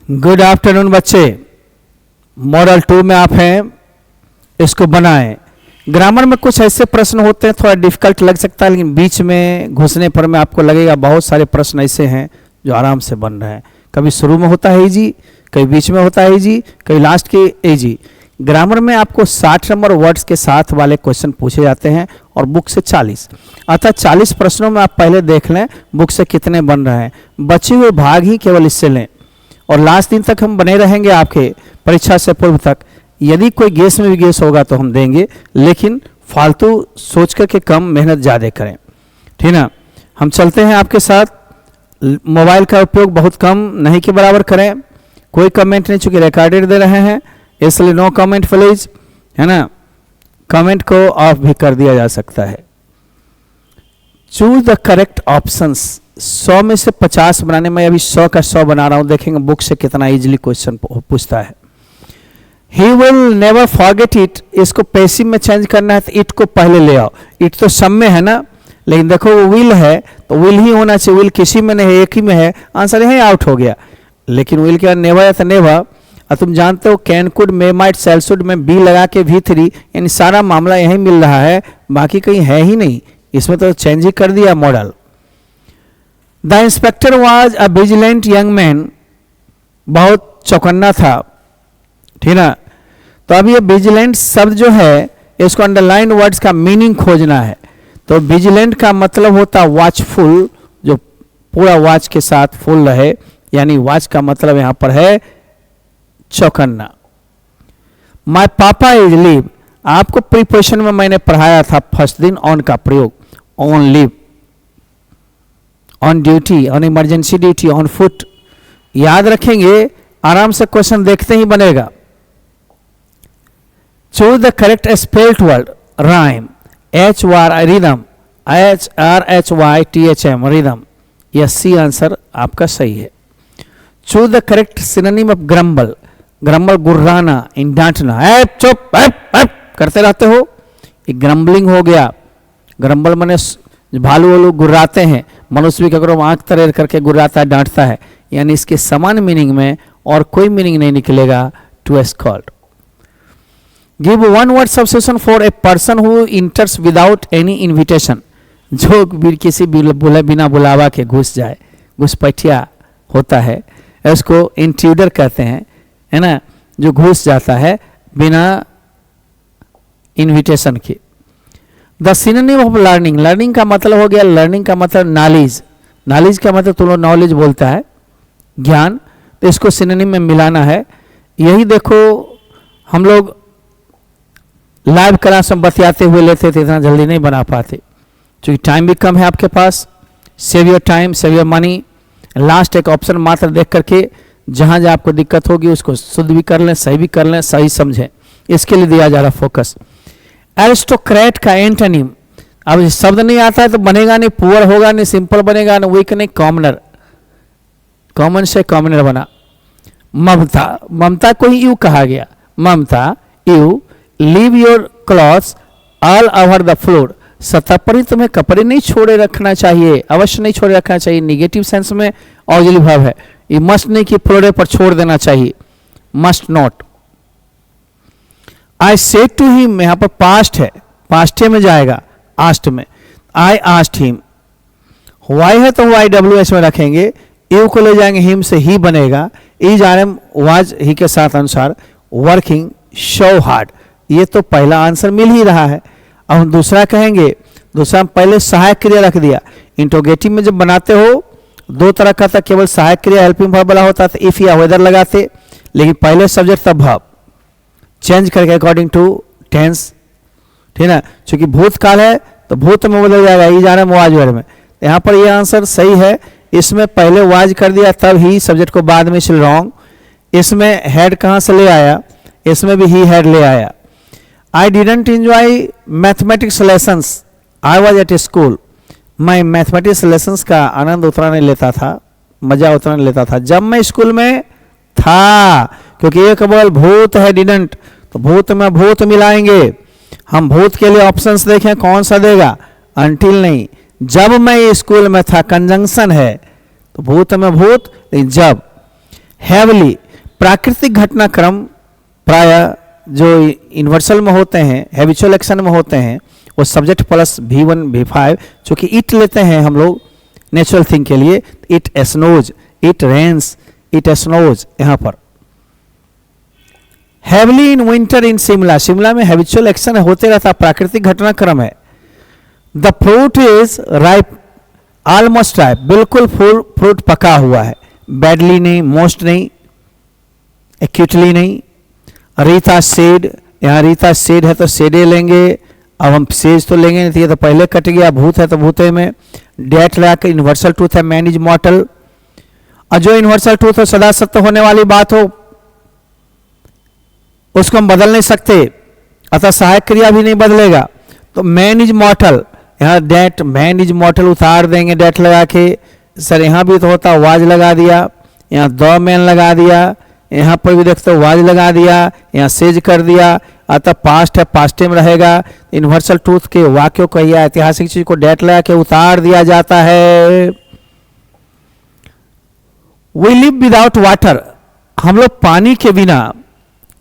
Good afternoon बच्चे। Model 2 में आप हैं, इसको बनाएं। ग्रामर में कुछ ऐसे प्रश्न होते हैं थोड़ा डिफिकल्ट लग सकता है, लेकिन बीच में घुसने पर में आपको लगेगा बहुत सारे प्रश्न ऐसे हैं जो आराम से बन रहे हैं। कभी शुरू में होता है इजी, कभी बीच में होता है इजी, कभी लास्ट के इजी। ग्रामर में आपको 60 नंबर वर्ड्स के साथ वाले क्वेश्चन पूछे जाते हैं और बुक से 40, अतः 40 प्रश्नों में आप पहले देख लें बुक से कितने बन रहे हैं। बचे हुए भाग ही केवल इससे लें और लास्ट दिन तक हम बने रहेंगे आपके परीक्षा से पूर्व तक। यदि कोई गेस में भी गेस होगा तो हम देंगे, लेकिन फालतू सोच कर के कम, मेहनत ज़्यादा करें, ठीक ना। हम चलते हैं आपके साथ। मोबाइल का उपयोग बहुत कम, नहीं के बराबर करें। कोई कमेंट नहीं, चूंकि रिकॉर्डेड दे रहे हैं इसलिए नो कमेंट प्लीज, है ना। कमेंट को ऑफ भी कर दिया जा सकता है। Choose the correct options. 100 में से 50 बनाने में, अभी 100 का 100 बना रहा हूं, देखेंगे बुक से कितना इजीली क्वेश्चन पूछता है। He will never forget it, इसको पैसिव में चेंज करना है तो इट को पहले ले आओ। इट तो सब में है ना, लेकिन देखो वो विल है तो विल ही होना चाहिए। विल किसी में नहीं है, एक ही में है, आंसर यही आउट हो गया। लेकिन विल क्या नेवर है तो नेवर। और तुम जानते हो can could may might shall should में बी लगा के V3, यानी सारा मामला यही मिल रहा है, बाकी कहीं है ही नहीं। इसमें तो चेंज ही कर दिया model. The inspector was a vigilant young man, बहुत चौकन्ना था, ठीक ना। तो अब ये विजिलेंट शब्द जो है इसको अंडरलाइन वर्ड्स का मीनिंग खोजना है। तो विजिलेंट का मतलब होता वॉचफुल, जो पूरा वॉच के साथ फुल रहे, यानी वॉच का मतलब यहां पर है चौकन्ना। माय पापा इज लीव, आपको प्रीपोजिशन में मैंने पढ़ाया था फर्स्ट दिन ऑन का प्रयोग। On leave, on duty, on emergency duty, on foot, याद रखेंगे। आराम से क्वेश्चन देखते ही बनेगा। Choose the correct spelled word rhyme, rhythm, HRHYTHM rhythm, यह सी आंसर आपका सही है। Choose the correct synonym of grumble, grumble गुर्राना, इन डांटना, चुप करते रहते हो, ये ग्रम्बलिंग हो गया। ग्रम्बल माने भालू वालू गुर्राते हैं, मनुष्य भी करो आंख तरेर करके गुर्राता है, डांटता है, यानी इसके समान मीनिंग में और कोई मीनिंग नहीं निकलेगा। To scold. Give one word substitution for a person who enters without any invitation, जो किसी बिना बुलावा के घुस जाए, घुसपैठिया होता है, इसको इंट्रूडर कहते हैं, है ना, जो घुस जाता है बिना इन्विटेशन के। The synonym of learning, learning का मतलब हो गया, लर्निंग का मतलब नॉलेज, नॉलेज का मतलब तुम लोग नॉलेज बोलता है ज्ञान, तो इसको सिनोनिम में मिलाना है। यही देखो हम लोग लाइव क्लास में बतियाते हुए लेते थे, इतना जल्दी नहीं बना पाते क्योंकि टाइम भी कम है आपके पास। Save your time, save your money. Last एक ऑप्शन मात्र देख करके जहां जहां आपको दिक्कत होगी उसको शुद्ध भी कर लें, सही भी कर लें, सही समझें, इसके लिए दिया जा रहा फोकस। एरिस्टोक्रेट का एंटोनिम, अब शब्द नहीं आता है तो बनेगा नहीं, पुअर होगा नहीं, सिंपल बनेगा नहीं, वीक नहीं, कॉमनर, कॉमन से कॉमनर बना। ममता, ममता को ही यू कहा गया, Mamta you leave your clothes all over the floor, सतह पर ही तुम्हें कपड़े नहीं छोड़े रखना चाहिए, अवश्य नहीं छोड़े रखना चाहिए। निगेटिव सेंस में ऑक्सिलरी वर्ब है, ये मस्ट नहीं कि फ्लोर पर छोड़ देना चाहिए, must not. I said to him, यहां पर पास्ट है, पास्टे में जाएगा, आस्ट में। आई आस्क्ड हिम, वाई है तो YWH में रखेंगे, यू को ले जाएंगे, हिम से ही बनेगा, इज RM वाज ही के साथ अनुसार, वर्किंग शो हार्ड, ये तो पहला आंसर मिल ही रहा है। अब हम दूसरा कहेंगे, दूसरा हम पहले सहायक क्रिया रख दिया। इंट्रोगेटिव में जब बनाते हो दो तरह का था, केवल सहायक क्रिया हेल्पिंग वर्ब वाला होता था, इफ या वेदर लगाते, लेकिन पहले सब्जेक्ट तब वर्ब चेंज करके अकॉर्डिंग टू टेंस, ठीक है। चूंकि भूतकाल है तो भूत में बदल जाएगा, ई जाने वाज वर्ड में। यहाँ पर ये आंसर सही है, इसमें पहले वाज कर दिया तब ही सब्जेक्ट को बाद में इसलिए रॉन्ग। इसमें हेड कहाँ से ले आया, इसमें भी ही हेड ले आया। I didn't enjoy mathematics lessons, I was at school, मैं मैथमेटिक्स लेसन्स का आनंद उतना नहीं लेता था, मजा उतना नहीं लेता था जब मैं स्कूल में था, क्योंकि एक बल भूत है डिडंट, तो भूत में भूत मिलाएंगे। हम भूत के लिए ऑप्शंस देखें कौन सा देगा, अंटिल नहीं, जब मैं स्कूल में था, कंजंक्शन है तो भूत में भूत, जब हैवली, प्राकृतिक घटनाक्रम प्राय जो यूनिवर्सल में होते हैं, हैबिचुअल एक्शन में होते हैं, वो सब्जेक्ट प्लस V1 V5, चूंकि इट लेते हैं हम लोग नेचुरल थिंग के लिए, it snows, it rains, it snows यहाँ पर। Heavily in winter in Shimla, Shimla में हैबिचुअल एक्शन होते रहता, प्राकृतिक घटनाक्रम है। The fruit is ripe, almost ripe, बिल्कुल फ्रूट पका हुआ है, बैडली नहीं, मोस्ट नहीं, एक्यूटली नहीं। रीता सेड, यहाँ रीता सेड है तो सेडे लेंगे, अब हम सेज तो लेंगे नहीं, तो ये तो पहले कट गया। भूत है तो भूते में डेट लगा के यूनिवर्सल ट्रूथ है, मैन इज मॉर्टल। और जो यूनिवर्सल ट्रूथ हो, सदा सत्य होने वाली बात हो, उसको हम बदल नहीं सकते, अतः सहायक क्रिया भी नहीं बदलेगा। तो मैन इज मॉर्टल, यहाँ डेट मैन इज मॉर्टल उतार देंगे डेट लगा के। सर यहाँ भी तो होता, वाज लगा दिया, यहाँ द मैन लगा दिया, यहाँ पर भी देखते हो वाज लगा दिया, यहाँ सेज कर दिया, अतः पास्ट है, पास्ट में रहेगा। यूनिवर्सल ट्रूथ के वाक्यों को या ऐतिहासिक चीज को डेट लगा के उतार दिया जाता है। वी लिव विदाउट वाटर, हम लोग पानी के बिना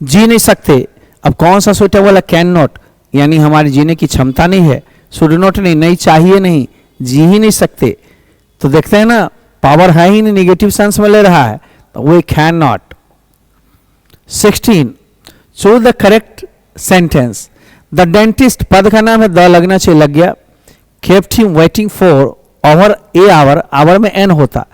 जी नहीं सकते। अब कौन सा सुटेबल है, कैन नॉट, यानी हमारी जीने की क्षमता नहीं है, शुड नॉट नहीं, नहीं चाहिए नहीं, जी ही नहीं सकते। तो देखते हैं ना, पावर है ही नहीं, निगेटिव सेंस में ले रहा है, तो we can not. 16, choose the correct sentence. The dentist, पद का नाम है, द लगना चाहिए, लग गया। Kept him waiting for over a hour, hour में एन होता।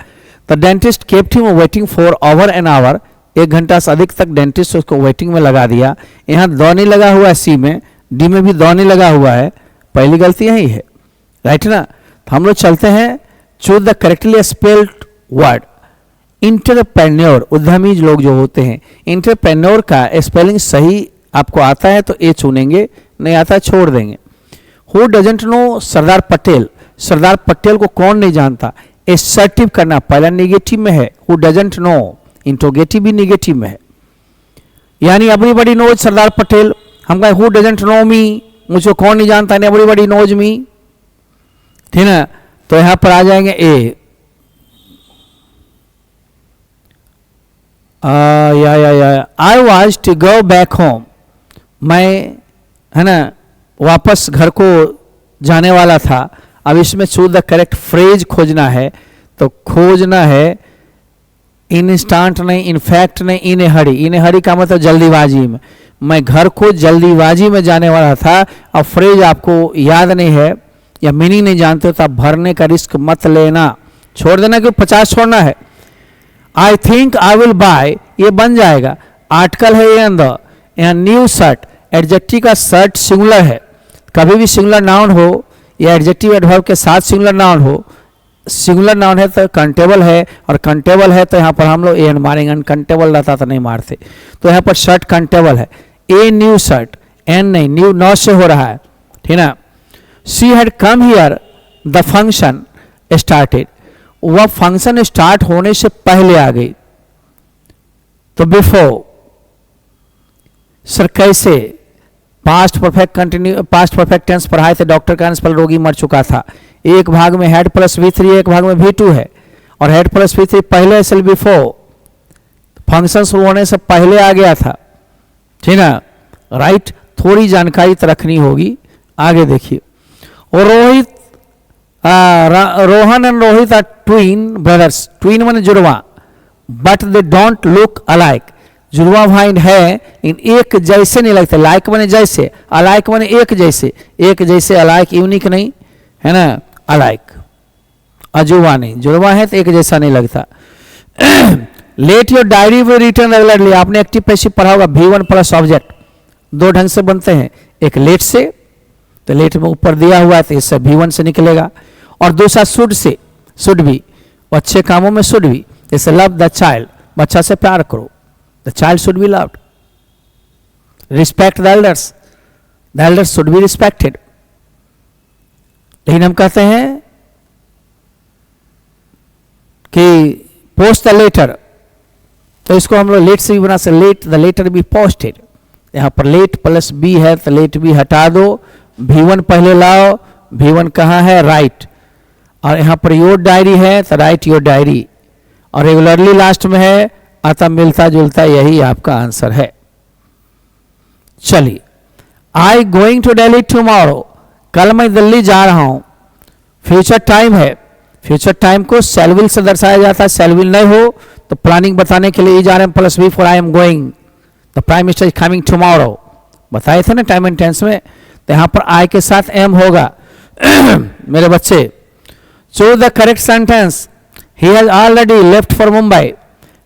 The dentist kept him waiting for over an hour, 1 घंटा से अधिक तक डेंटिस्ट उसको वेटिंग में लगा दिया। यहाँ द नहीं लगा हुआ है, सी में, डी में भी द नहीं लगा हुआ है, पहली गलती यही है, राइट ना। तो हम लोग चलते हैं, choose the correctly spelled word. Entrepreneur, उद्यमी लोग जो होते हैं, इंटरप्रेन्योर का स्पेलिंग सही आपको आता है तो ए चुनेंगे, नहीं आता छोड़ देंगे। Who doesn't know Sardar Patel, Sardar Patel को कौन नहीं जानता। एसर्टिव करना, पहला निगेटिव में है, हु डजंट नो, इंट्रोगेटिव भी निगेटिव में है, यानी एवरीबॉडी नोज सरदार पटेल। हम कहें हु डजंट नो मी, मुझको कौन नहीं जानता, एवरीबॉडी नोज मी, ठीक है। तो यहां पर आ जाएंगे A, I was to go back home, मैं, है ना, वापस घर को जाने वाला था। अब इसमें चूज द करेक्ट फ्रेज खोजना है, तो खोजना है इंस्टेंट नहीं, इनफैक्ट नहीं, इन ए हरी। इन ए हरी का मतलब जल्दीबाजी में, मैं घर को जल्दीबाजी में जाने वाला था। अब फ्रेज आपको याद नहीं है या मीनिंग नहीं जानते हो तो आप भरने का रिस्क मत लेना, छोड़ देना कि 50 छोड़ना है। I think I will buy, ये बन जाएगा, आर्टिकल है ये अंदर। यहाँ न्यू शर्ट, एडजेक्टिव का शर्ट सिंगुलर है, कभी भी सिंगुलर नाउन हो या एडजेक्टिव एडवर्ब के साथ सिंगुलर नाउन हो, सिंगुलर नाउन है तो कंटेबल है, और कंटेबल है तो यहाँ पर हम लोग एन मारेंगे, अनकंटेबल रहता तो नहीं मारते। तो यहाँ पर शर्ट कंटेबल है, ए न्यू शर्ट, एन नहीं, न्यू नौ से हो रहा है, ठीक ना। She had come here the function started, वह फंक्शन स्टार्ट होने से पहले आ गई। तो बिफोर, सर कैसे, past perfect continue, past perfect tense पढ़ाए थे, डॉक्टर का अंशपल रोगी मर चुका था। एक भाग में हेड प्लस V3, एक भाग में V2 है, और हेड प्लस V3 पहले असल बिफोर, फंक्शन शुरू होने से पहले आ गया था, ठीक ना, राइट। थोड़ी जानकारी तो रखनी होगी। आगे देखिए, और Rohit, Rohan and Rohit are twin brothers, twin माने जुड़वा, but they don't look alike, जुड़वा भाई है इन एक जैसे नहीं लगते। लाइक माने जैसे, अलाइक माने एक जैसे, एक जैसे, अलाइक यूनिक नहीं है ना, अलाइक अजुबा नहीं, जुड़वा है तो एक जैसा नहीं लगता। Let your diary will return regularly, आपने एक्टिव पैसिव पढ़ा होगा, V1 प्लस ऑब्जेक्ट, 2 ढंग से बनते हैं, एक लेट से, तो लेट में ऊपर दिया हुआ है तो इससे V1 से निकलेगा, और दूसरा शुड से, शुड भी, अच्छे कामों में शुड भी, जैसे लव द चाइल्ड, बच्चा से प्यार करो, the child should be loved. Respect the elders should be respected. लेकिन हम कहते हैं कि पोस्ट द लेटर, तो इसको हम लोग लेट से भी बना सकते, let the letter be posted. यहाँ पर लेट प्लस बी है तो लेट बी हटा दो, V1 पहले लाओ, V1 कहाँ है, राइट, और यहाँ पर योर डायरी है तो राइट योर डायरी, और रेगुलरली लास्ट में है अतः मिलता जुलता यही आपका आंसर है। चलिए, I going to Delhi tomorrow, कल मैं दिल्ली जा रहा हूं। फ्यूचर टाइम है, फ्यूचर टाइम को शैल विल से दर्शाया जाता है। शैल विल नहीं हो तो प्लानिंग बताने के लिए E R M plus B for I am going, the prime minister is coming tomorrow, बताए थे ना टाइम एंड टेंस में। तो यहां पर आई के साथ एम होगा। मेरे बच्चे, choose the correct sentence, he has already left for Mumbai.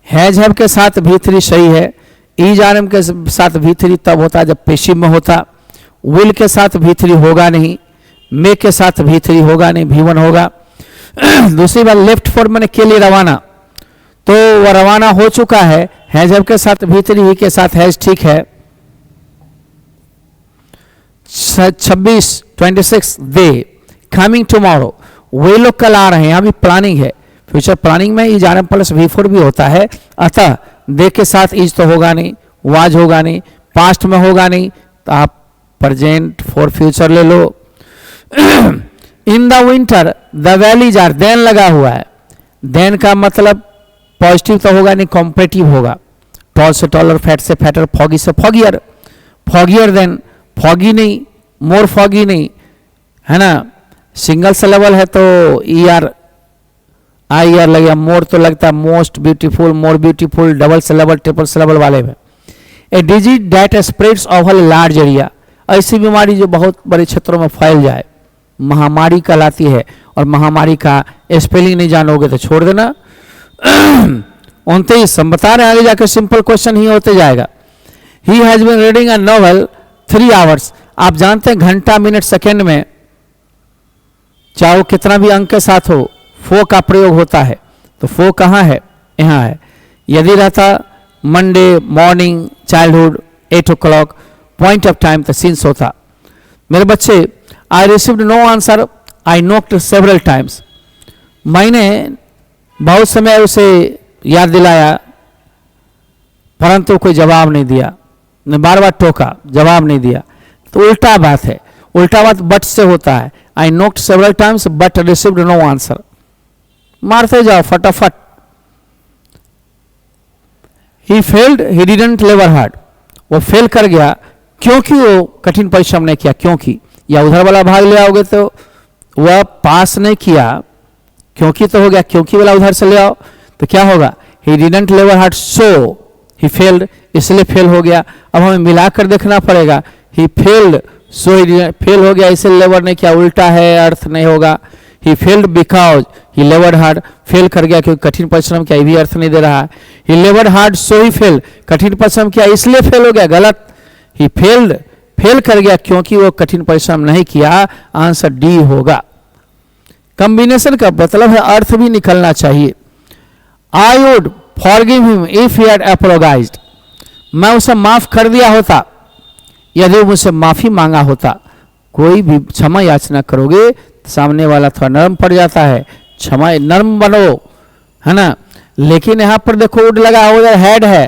Has have के साथ भी3 सही है। इज आर एम के साथ भी3 तब होता है जब पेशिव में होता। विल के साथ भी3 होगा नहीं, मे के साथ भी3 होगा नहीं, भी1 होगा। दूसरी बात, लेफ्ट फॉर मैंने के लिए रवाना, तो वह रवाना हो चुका है। हैज हैव के साथ भी3, ही के साथ हैज, ठीक है। 26 दे कमिंग टुमारो, वे लोग कल आ रहे हैं। यहां भी प्लानिंग है, फ्यूचर प्लानिंग में इज आर एम प्लस भी4 भी होता है। अतः दे के साथ इज तो होगा नहीं, वाज होगा नहीं, पास्ट में होगा नहीं, तो आप प्रेजेंट फॉर फ्यूचर ले लो। In the winter the valleys are, then लगा हुआ है। देन का मतलब पॉजिटिव तो होगा नहीं, कॉम्परेटिव होगा। टॉल से टॉलर, फैट से फैटर, फॉगी से फॉगियर, फॉगियर देन, फॉगी नहीं, मोर फॉगी नहीं, है ना। सिंगल सिलेबल है तो ई आर आई आर लगेगा। मोर तो लगता है most beautiful, more beautiful, double syllable triple syllable वाले में। A disease that spreads over large area, ऐसी बीमारी जो बहुत बड़े क्षेत्रों में फैल जाए, महामारी कहलाती है। और महामारी का स्पेलिंग नहीं जानोगे तो छोड़ देना। 29 हम बता रहे हैं, आगे जाकर सिंपल क्वेश्चन ही होते जाएगा। He has been reading a novel 3 hours, आप जानते हैं घंटा मिनट सेकेंड में चाहे वो कितना भी अंक के साथ हो, फो का प्रयोग होता है। तो फो कहाँ है, यहाँ है। यदि रहता Monday morning childhood 8 o'clock point of time, तो सिंस होता। मेरे बच्चे, I received no answer, I knocked several times, मैंने बहुत समय उसे याद दिलाया परंतु कोई जवाब नहीं दिया, ने बार बार टोका, जवाब नहीं दिया। तो उल्टा बात है, उल्टा बात बट से होता है। I knocked several times but received no answer, मारते जाओ फटाफट। ही फेल्ड, ही डिडंट लेवर हार्ड, वो फेल कर गया क्योंकि वो कठिन परिश्रम नहीं किया। क्योंकि, या उधर वाला भाग ले आओगे तो वह पास नहीं किया, क्योंकि तो हो गया, क्योंकि वाला उधर से ले आओ तो क्या होगा, ही डिडंट लेवर हार्ड सो ही फेल्ड, इसलिए फेल हो गया। अब हमें मिलाकर देखना पड़ेगा, he failed so he fail हो गया, इसलिए लेवर नहीं किया, उल्टा है, अर्थ नहीं होगा। He failed because he laboured hard, fail कर गया क्योंकि कठिन परिश्रम किया, ये भी अर्थ नहीं दे रहा है। ही लेवर्ड हार्ड सो ही फेल, कठिन परिश्रम किया इसलिए फेल हो गया, गलत। ही फेल्ड, फेल कर गया क्योंकि वो कठिन परिश्रम नहीं किया, आंसर डी होगा। कॉम्बिनेशन का मतलब है अर्थ भी निकलना चाहिए। I would forgive him if he had apologised, मैं उसे माफ कर दिया होता यदि मुझसे माफी मांगा होता। कोई भी क्षमा याचना करोगे सामने वाला थोड़ा नरम पड़ जाता है, क्षमा नरम बनो, है ना। लेकिन यहां पर देखो वुड लगा हुआ, हैड है,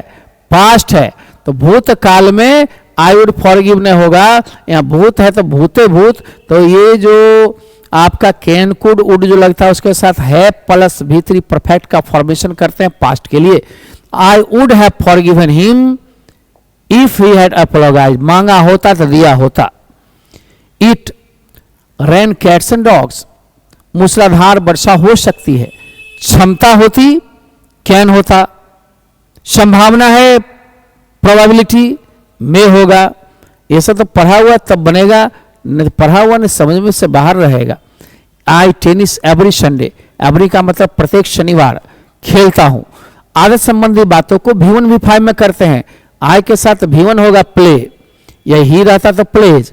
पास्ट है, तो भूतकाल में आई वुड फॉरगिव नहीं होगा। यहाँ भूत है तो भूते भूत, तो ये जो आपका कैन कुड वुड जो लगता है उसके साथ है प्लस भी3 परफेक्ट का फॉर्मेशन करते हैं पास्ट के लिए। I would have forgiven him if he had apologised, मांगा होता तो दिया होता। It rain cats and dogs, मूसलाधार वर्षा हो सकती है, क्षमता होती कैन होता, संभावना है प्रोबेबिलिटी में होगा। ये सब तो पढ़ा हुआ तब बनेगा, नहीं पढ़ा हुआ नहीं समझ में से बाहर रहेगा। आई टेनिस एवरी संडे, एवरी का मतलब प्रत्येक शनिवार खेलता हूं। आदत संबंधी बातों को भी1 भी5 में करते हैं। आई के साथ भी1 होगा प्ले, यही रहता तो प्लेज,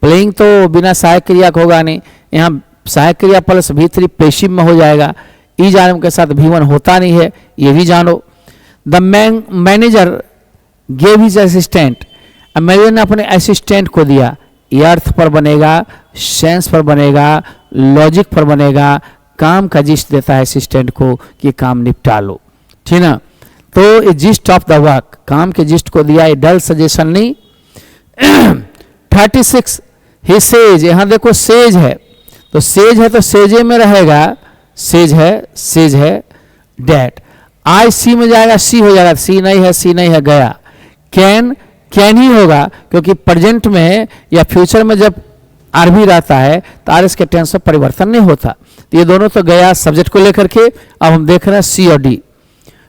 प्लेइंग तो बिना सहायक क्रिया का होगा नहीं, यहाँ सहायक क्रिया प्लस भी3 पेशिव में हो जाएगा। इज आर एम के साथ भी1 होता नहीं है, ये भी जानो। The manager gave his assistant, manager ने अपने असिस्टेंट को दिया, ये अर्थ पर बनेगा, सेंस पर बनेगा, लॉजिक पर बनेगा, काम का जिस्ट देता है असिस्टेंट को कि काम निपटा लो, ठीक ना। तो ये जिस्ट ऑफ द वर्क, काम के जिस्ट को दिया, ये डल सजेशन नहीं। 36 ही सेज, यहां देखो सेज है तो सेज है तो सेजे में रहेगा, सेज है डेट। आई सी में जाएगा, सी हो जाएगा, सी नहीं है, सी नहीं है, गया। कैन ही होगा, क्योंकि प्रेजेंट में या फ्यूचर में जब आर भी रहता है तो आर एस के टेंस में परिवर्तन नहीं होता। तो ये दोनों तो गया सब्जेक्ट को लेकर के। अब हम देख रहे हैं सी और डी।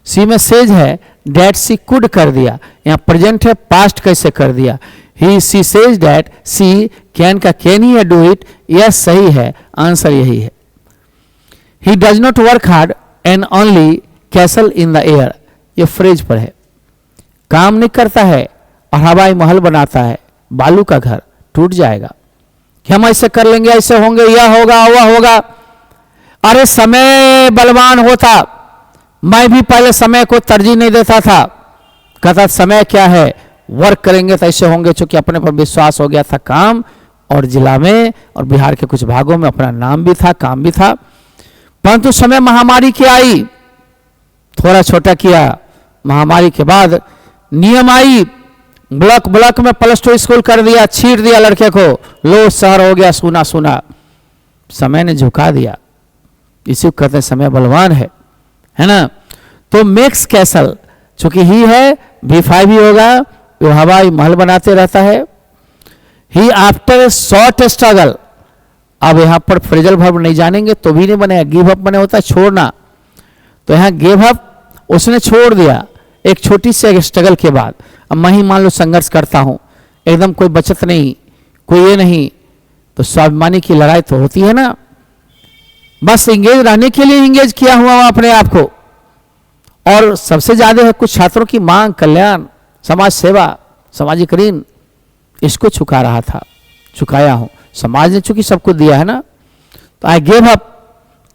सी में सेज है, डैट सी कुड कर दिया, यहाँ प्रेजेंट है, पास्ट कैसे कर दिया। He she says that, she can का कैन ही है, डू इट, यस सही है, आंसर यही है। He does not work hard and only castle in the air, ये फ्रेज पर है। काम नहीं करता है और हवाई महल बनाता है, बालू का घर टूट जाएगा। कि हम ऐसे कर लेंगे, ऐसे होंगे, यह होगा वह होगा। अरे समय बलवान होता, मैं भी पहले समय को तरजीह नहीं देता था, कहता समय क्या है, वर्क करेंगे तो ऐसे होंगे। चूंकि अपने पर विश्वास हो गया था काम, और जिला में और बिहार के कुछ भागों में अपना नाम भी था, काम भी था। परंतु समय महामारी की आई, थोड़ा छोटा किया। महामारी के बाद नियम आई, ब्लॉक में +2 स्कूल कर दिया, छीट दिया लड़के को, लो शहर हो गया सुना सुना। समय ने झुका दिया, इसी को कहते हैं समय बलवान है ना। तो मेक्स कैसल, चूंकि ही है, V5 ही होगा, वो हवाई महल बनाते रहता है। ही आफ्टर ए शॉर्ट स्ट्रगल, अब यहां पर फ्रेजल वर्ब नहीं जानेंगे तो भी नहीं बनेगा। गिव अप बने होता है छोड़ना, तो यहां गिव अप उसने छोड़ दिया एक छोटी सी स्ट्रगल के बाद। अब मैं ही मान लो संघर्ष करता हूं, एकदम कोई बचत नहीं, कोई ये नहीं, तो स्वाभिमानी की लड़ाई तो होती है ना। बस इंगेज रहने के लिए इंगेज किया हुआ अपने आप को। और सबसे ज्यादा है कुछ छात्रों की मांग, कल्याण, समाज सेवा, सामाजिक ऋण, इसको चुका रहा था, चुकाया हूं। समाज ने चूंकि सबको दिया है ना, तो आई गिव अप,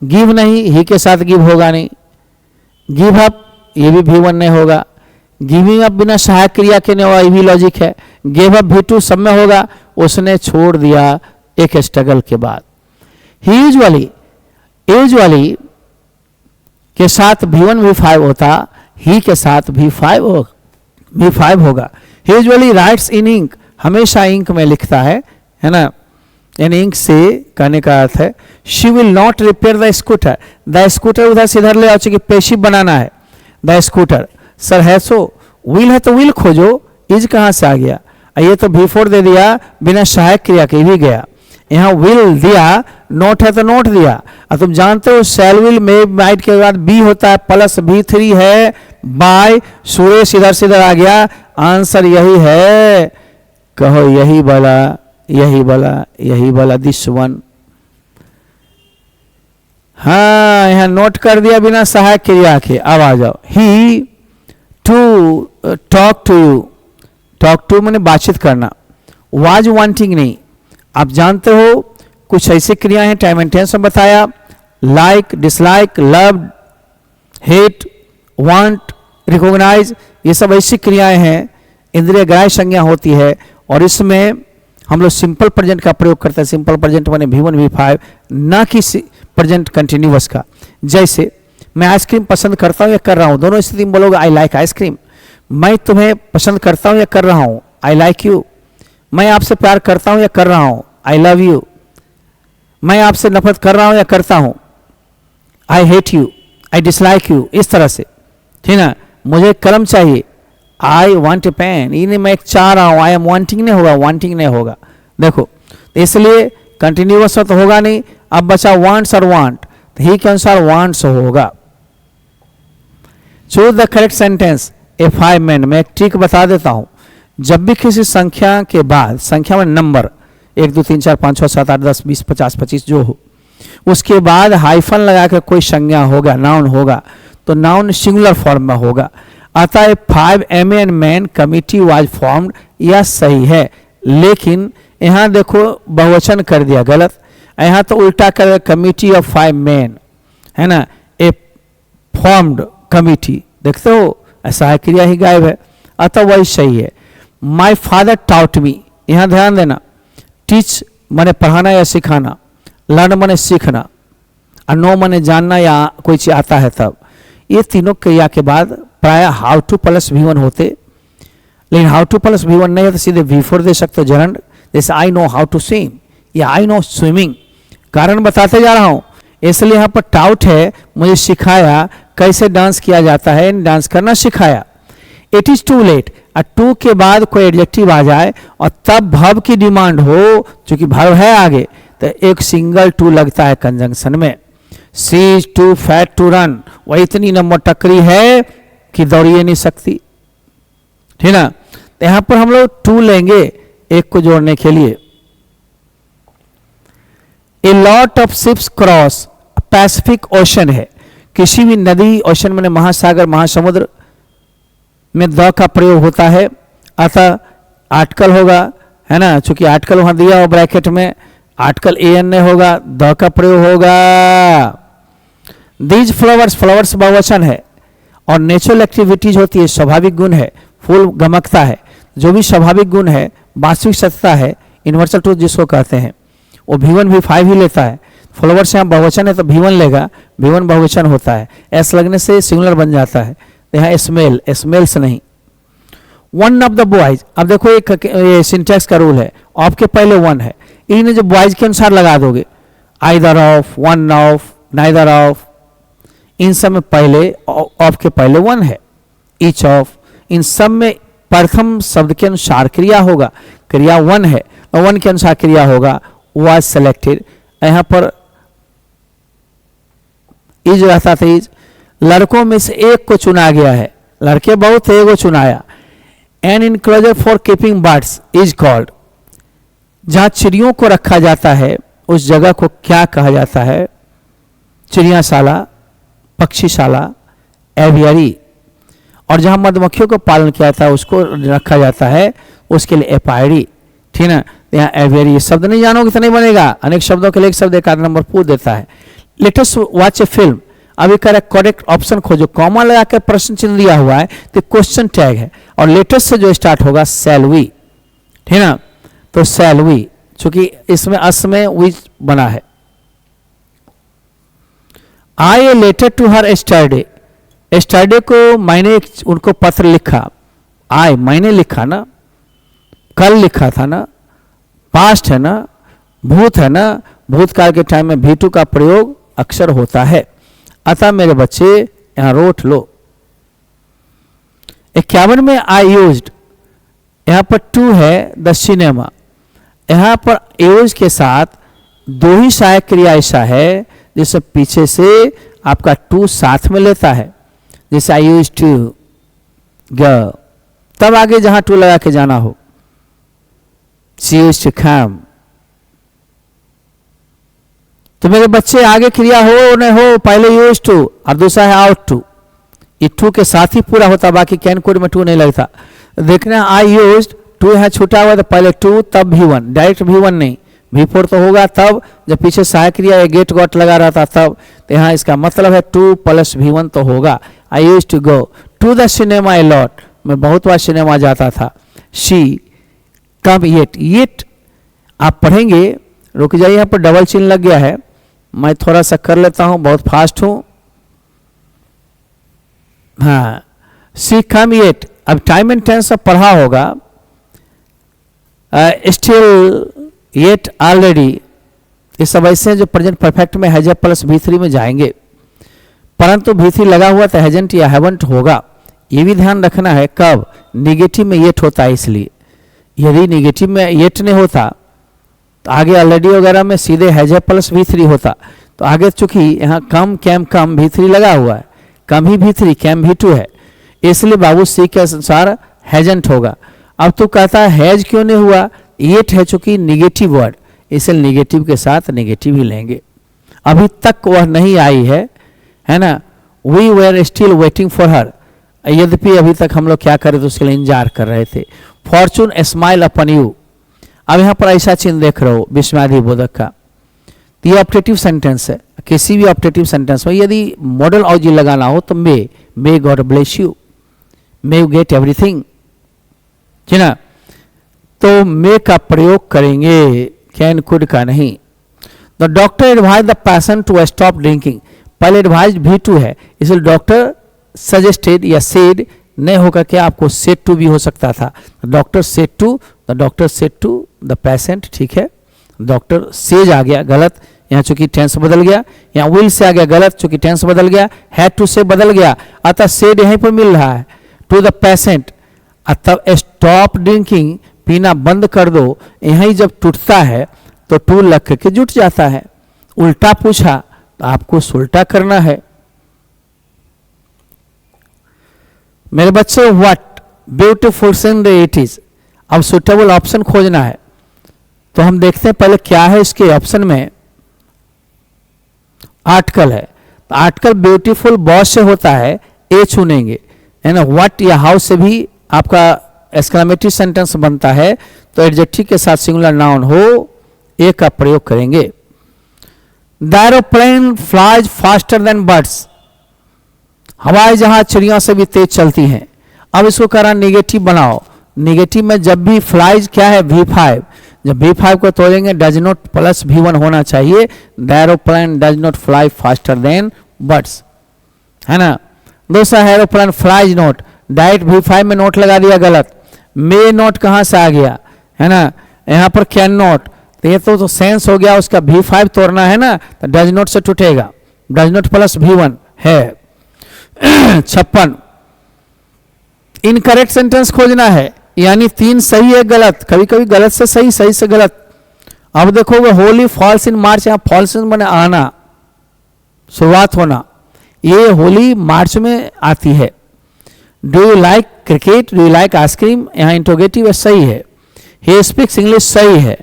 गिव नहीं, ही के साथ गिव होगा नहीं, गिव अप ये भी V1 नहीं होगा। गिविंग अप बिना सहायक क्रिया के नहीं होगा, ये भी लॉजिक है। गिव अप V2 सब में होगा, उसने छोड़ दिया एक स्ट्रगल के बाद। ही यूजुअली के साथ V1 V5 होता, ही के साथ V5 होगा। ही यूजुअली राइट्स इन इंक, हमेशा इंक में लिखता है ना। यानी इंक से कहने का अर्थ है she will not repair the scooter. The scooter उधर से इधर ले आओ, चूंकि पेशिव बनाना है। द स्कूटर, सर है सो, व्हील है तो व्हील खोजो, इज कहां से आ गया। ये तो V4 दे दिया बिना सहायक क्रिया के भी गया। यहाँ विल दिया, नोट है तो नोट दिया। अब तुम जानते हो शैल विल में माइट के बाद बी होता है, +V3 है, बाय सुरेश इधर से इधर आ गया, आंसर यही है। कहो यही बोला, यही बोला, यही बोला, दिस वन। हाँ, यहाँ नोट कर दिया बिना सहायक क्रिया के। अब आ जाओ, he to talk to you, talk to मैंने बातचीत करना, वाज वांटिंग नहीं। आप जानते हो कुछ ऐसी क्रियाएं हैं, टाइम एंड टेंस में बताया, like, dislike, love, hate, want, recognise, ये सब ऐसी क्रियाएं हैं, इंद्रिय ग्राह्य संज्ञा होती है। और इसमें हम लोग सिंपल प्रेजेंट का प्रयोग करते हैं। सिंपल प्रेजेंट माने V1 V5, ना कि प्रेजेंट कंटिन्यूअस का। जैसे मैं आइसक्रीम पसंद करता हूं या कर रहा हूं, दोनों स्थिति में बोलोगे आई लाइक आइसक्रीम। मैं तुम्हें पसंद करता हूं या कर रहा हूं, आई लाइक यू। मैं आपसे प्यार करता हूं या कर रहा हूं, आई लव यू। मैं आपसे नफरत कर रहा हूं या करता हूं, I hate you, I dislike you. इस तरह से, ठीक ना। मुझे कलम चाहिए, आई वॉन्ट ए पेन। ये नहीं मैं एक चाह रहा हूं, आई एम वांटिंग नहीं होगा, वांटिंग नहीं होगा। देखो, इसलिए कंटिन्यूअस तो होगा नहीं। अब बचा वांट्स और वांट, तो ही के अनुसार वांट्स होगा। Choose the correct sentence, A 5 man. मैं एक ट्रिक बता देता हूं, जब भी किसी संख्या के बाद, संख्या में नंबर 1 2 3 4 5 6 7 8 10 20 50 25 जो हो, उसके बाद हाइफन लगाकर कोई संज्ञा होगा, नाउन होगा, तो नाउन सिंगुलर फॉर्म में होगा। अतः 5 मैन कमिटी वाज फॉर्म्ड, यह सही है। लेकिन यहां देखो बहुवचन कर दिया, गलत। यहां तो उल्टा कर, कमिटी ऑफ 5 मैन, है ना, ए फॉर्म्ड कमिटी। देखते हो ऐसा क्रिया ही गायब है, अतः वही सही है। माई फादर टाउट मी, यहां ध्यान देना, टीच माने पढ़ाना या सिखाना, लर्न माने सीखना, और नो माने जानना या कोई चीज आता है तब। ये तीनों क्रिया के बाद प्राय हाउ टू +V1 होते, लेकिन हाउ टू +V1 नहीं है तो सीधे V4 दे सकते हो, जरंड। जैसे I know how to swim या आई नो स्विमिंग। कारण बताते जा रहा हूं, इसलिए यहां पर टाउट है, मुझे सिखाया, कैसे डांस किया जाता है, डांस करना सिखाया। It is too late, too के बाद कोई एडजेक्टिव आ जाए और तब verb की डिमांड हो, चूंकि verb है आगे, तो एक सिंगल टू लगता है कंजंक्शन में। She is too fat to run, वह इतनी नंबर टकरी है कि दौड़िए नहीं सकती, ठीक ना। तो यहां पर हम लोग टू लेंगे एक को जोड़ने के लिए। A lot of ships cross Pacific ocean है, किसी भी नदी, ओशन मैंने महासागर, महासमुद्र में द का प्रयोग होता है, अतः आर्टिकल होगा, है ना, चूंकि आर्टिकल वहां दिया हो ब्रैकेट में, आर्टिकल एन होगा, द का प्रयोग होगा। दीज फ्लावर्स, फ्लावर्स बहुवचन है, और नेचुरल एक्टिविटीज होती है, स्वाभाविक गुण है, फूल गमकता है, जो भी स्वाभाविक गुण है, वास्तविक सत्यता है, यूनिवर्सल ट्रूथ जिसको कहते हैं, वो V1 V5 ही लेता है। फ्लावर्स यहाँ बहुवचन है तो V1 लेगा, V1 बहुवचन होता है, एस लगने से सिंगुलर बन जाता है, यहाँ स्मेल, स्मेल्स नहीं। वन ऑफ द बॉयज, अब देखो ये सिंटैक्स का रूल है, ऑफ के पहले वन है, इन्हें जो बॉयज के अनुसार लगा दोगे, either of, one of, neither of, इन सब में पहले ऑफ के पहले वन है, ईच ऑफ, इन सब में प्रथम शब्द के अनुसार क्रिया होगा, क्रिया वन है और वन के अनुसार क्रिया होगा, वाज सेलेक्टेड, यहाँ पर इज रहता था, इज, लड़कों में से एक को चुना गया है, लड़के बहुत थे, एगो चुनाया। An enclosure for keeping birds is called, जहां चिड़ियों को रखा जाता है उस जगह को क्या कहा जाता है, चिड़ियाशाला, पक्षीशाला, एवियरी, और जहां मधुमक्खियों को पालन किया जाता है उसको रखा जाता है, उसके लिए एपायरी, ठीक ना। यहाँ एवियरी शब्द नहीं जानोगे तो नहीं बनेगा, अनेक शब्दों के लिए एक शब्द एक आध नंबर पूछ देता है। लेटेस्ट वॉच ए फिल्म, अभी कह रहा करेक्ट ऑप्शन खोजो, कॉमा लगा के प्रश्न चिन्ह दिया हुआ है तो क्वेश्चन टैग है, और लेटेस्ट से जो स्टार्ट होगा शैल वी, ठीक ना, तो शैल वी, चूंकि इसमें अस में वी बना है। I a letter to her yesterday, yesterday को मैंने उनको पत्र लिखा, आई मैंने लिखा ना, कल लिखा था ना, पास्ट है ना, भूत है ना, भूतकाल के टाइम में V2 का प्रयोग अक्सर होता है, अतः मेरे बच्चे यहां रोट लो। 51 में आई यूज्ड, यहां पर टू है द सिनेमा, यहां पर यूज के साथ दो ही सहायक क्रिया ऐसा है जिससे पीछे से आपका टू साथ में लेता है, जैसे आई यूज टू गो, तब आगे जहां टू लगा के जाना हो, शी यूज्ड टू कम। तो मेरे बच्चे आगे क्रिया हो न हो, पहले यूज टू और दूसरा है आउट टू, ये टू के साथ ही पूरा होता, बाकी कैन कोड में टू नहीं लगता। देखना आई यूज टू यहाँ छूटा हुआ तो पहले टू तब V1, डायरेक्ट V1 नहीं, V4 तो होगा तब जब पीछे सहायक क्रिया या गेट गॉट लगा रहता तब, तो यहाँ इसका मतलब है टू प्लस V1 तो होगा। I used to go to the cinema a lot, मैं बहुत बार सिनेमा जाता था। शी कम येट, येट आप पढ़ेंगे, रुक जाइए, यहाँ पर डबल चिन्ह लग गया है, मैं थोड़ा सा कर लेता हूं, बहुत फास्ट हूं। हाँ, सी कम येट, अब टाइम एंड टेंस पढ़ा होगा, स्टिल, येट, ऑलरेडी, ये सब ऐसे हैं जो प्रेजेंट परफेक्ट में हैज प्लस V3 में जाएंगे, परंतु V3 लगा हुआ तो हैजंट या हैवंट होगा, ये भी ध्यान रखना है। कब निगेटिव में येट होता है, इसलिए यदि निगेटिव में येट नहीं होता तो आगे ऑलरेडी वगैरह में सीधे हैज प्लस V3 होता, तो आगे चूंकि यहाँ कम कैम कम V3 लगा हुआ है, कम ही V3 कैम V2 है, इसलिए बाबू सी के अनुसार हैजेंट होगा। अब तो कहता है हैज क्यों नहीं हुआ, येट है चूंकि निगेटिव वर्ड, इसलिए निगेटिव के साथ निगेटिव ही लेंगे। अभी तक वह नहीं आई है ना, we were still waiting for her, यद्यपि अभी तक हम लोग क्या करें तो उसके लिए इंतजार कर रहे थे। फॉर्चून स्माइल अपन यू, अब यहाँ पर ऐसा चिन्ह देख रहे हो विस्मयादि बोधक का, तो ये ऑप्टेटिव सेंटेंस है, किसी भी ऑप्टेटिव सेंटेंस में यदि मॉडल ऑजी लगाना हो तो may God bless you, may you get everything, ठीक ना, तो मे का प्रयोग करेंगे, कैन कुड का नहीं। The doctor advise the patient to stop drinking, पहले एडवाइज V2 है, इसलिए डॉक्टर सजेस्टेड या सेड नहीं होकर के आपको सेड टू भी हो सकता था, doctor said to, the doctor said to the patient, ठीक है, डॉक्टर सेज आ गया गलत, यहाँ चूंकि टेंस बदल गया, यहाँ विल से आ गया गलत, चूंकि टेंस बदल गया, हैड टू से बदल गया, अतः सेड यहीं पर मिल रहा है, टू द पेशेंट, अतः स्टॉप ड्रिंकिंग, पीना बंद कर दो, यहीं जब टूटता है तो टू लग करके जुट जाता है। उल्टा पूछा तो आपको उल्टा करना है। मेरे बच्चों, what beautiful seen it is, अब सुटेबल ऑप्शन खोजना है। तो हम देखते हैं पहले क्या है इसके ऑप्शन में। आर्टिकल है, तो आर्टिकल ब्यूटीफुल बहुत से होता है, ए चुनेंगे, है ना। व्हाट या हाउ से भी आपका एक्सक्लेमेटरी सेंटेंस बनता है, तो एडजेक्टिव के साथ सिंगुलर नाउन हो, ए का प्रयोग करेंगे। The aeroplane flies faster than birds, हवाई जहाज चिड़िया से भी तेज चलती हैं। अब इसको करा नेगेटिव बनाओ, नेगेटिव में जब भी फ्लाइज क्या है V5, जब V5 को तोड़ेंगे डज नॉट प्लस V1 होना चाहिए, the aeroplane does not fly faster than birds, है ना। दूसरा aeroplane flies not, direct V5 में नोट लगा दिया गलत, मे नॉट कहाँ से आ गया, है ना, यहाँ पर कैन नॉट, तो ये तो सेंस हो गया, उसका V5 तोड़ना है ना, तो डज नॉट से टूटेगा, डज नॉट प्लस V1 है। 56 इनकरेक्ट सेंटेंस खोजना है, यानी 3 सही है गलत, कभी कभी गलत से सही, सही से गलत। अब देखोगे होली फॉल्स इन मार्च, यहाँ फॉल्स इन मैंने आना, शुरुआत होना, ये होली मार्च में आती है। Do you like cricket, do you like ice cream, यहाँ इंटरोगेटिव है, सही है। ही स्पीक्स इंग्लिश, सही है,